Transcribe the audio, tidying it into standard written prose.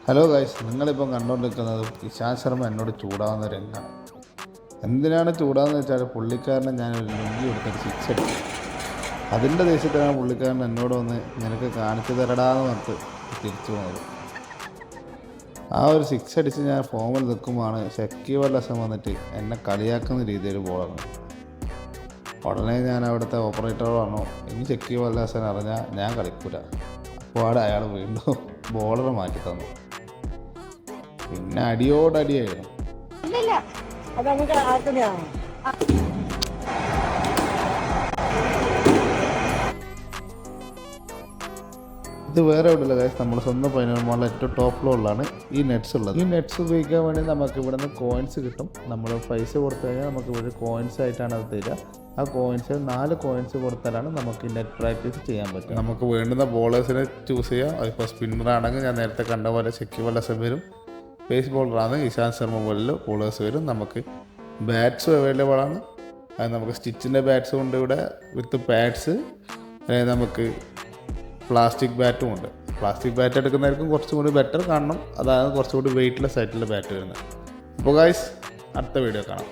Hello guys, നിങ്ങളിപ്പം കണ്ടുകൊണ്ടിരിക്കുന്നത് ഇശാന്ത് ശർമ്മ എന്നോട് ചൂടാവുന്ന രംഗമാണ്. എന്തിനാണ് ചൂടാവുന്നത് വെച്ചാൽ പുള്ളിക്കാരനെ ഞാനൊരു ലുങ്കി കൊടുത്തിട്ട് സിക്സ് അടിച്ചു. അതിൻ്റെ ദേഷ്യത്തിലാണ് പുള്ളിക്കാരൻ എന്നോട് വന്ന് നിനക്ക് കാണിച്ചു തരടാന്ന് പറഞ്ഞിട്ട് തിരിച്ചു പോകുന്നത്. ആ ഒരു സിക്സ് അടിച്ച് ഞാൻ ഫോമിൽ നിൽക്കുമ്പോഴാണ് ഷക്കീബ് അൽ ഹസൻ വന്നിട്ട് എന്നെ കളിയാക്കുന്ന രീതിയിൽ ബോളാണ്. ഉടനെ ഞാൻ അവിടുത്തെ ഓപ്പറേറ്റർ പറഞ്ഞു, ഇനി ഷക്കീബ് അൽ ഹസൻ അറിഞ്ഞാൽ ഞാൻ കളിക്കൂല. അപ്പോൾ അവിടെ അയാൾ വീണ്ടും ബോളർ മാറ്റി തന്നു. പിന്നെ അടിയോടടിയായിരുന്നു. ഇത് വേറെ എവിടെയല്ല ഗൈസ്, നമ്മുടെ സ്വന്തം പൈനൽമാളിലെ ഏറ്റവും ടോപ്പ് ഫ്ലോറിലാണ് ഈ നെറ്റ്സ് ഉള്ളത്. ഈ നെറ്റ്സ് ഉപയോഗിക്കാൻ വേണ്ടി നമുക്ക് ഇവിടെ നിന്ന് കോയിൻസ് കിട്ടും. നമ്മൾ പൈസ കൊടുത്തു കഴിഞ്ഞാൽ നമുക്ക് ഇവിടെ കോയിൻസ് ആയിട്ടാണ് അത് തരിക. ആ കോയിൻസ് 4 കോയിൻസ് കൊടുത്താലാണ് നമുക്ക് നെറ്റ് പ്രാക്ടീസ് ചെയ്യാൻ പറ്റും. നമുക്ക് വേണ്ടുന്ന ബോളേഴ്സിനെ ചൂസ് ചെയ്യാം. അതിപ്പോൾ സ്പിന്നർ ആണെങ്കിൽ ഞാൻ നേരത്തെ കണ്ട പോലെ ഷക്കീബ് അൽ ഹസൻ വരും. പേസ് ബോളറാണ് ഇശാന്ത് ശർമ്മ പോലുള്ള ബോളേഴ്സ് വരും. നമുക്ക് ബാറ്റ്സും അവൈലബിൾ ആണ്. അത് നമുക്ക് സ്റ്റിച്ചിൻ്റെ ബാറ്റ്സും ഉണ്ട് ഇവിടെ വിത്ത് പാഡ്സ്. നമുക്ക് പ്ലാസ്റ്റിക് ബാറ്റും ഉണ്ട്. പ്ലാസ്റ്റിക് ബാറ്റ് എടുക്കുന്നതായിരിക്കും കുറച്ചും കൂടി ബെറ്റർ, കാരണം അതാണ് കുറച്ചുകൂടി വെയ്റ്റ്ലെസ് ആയിട്ടുള്ള ബാറ്റ് വരുന്നത്. അപ്പോൾ ഗൈസ്, അടുത്ത വീഡിയോ കാണാം.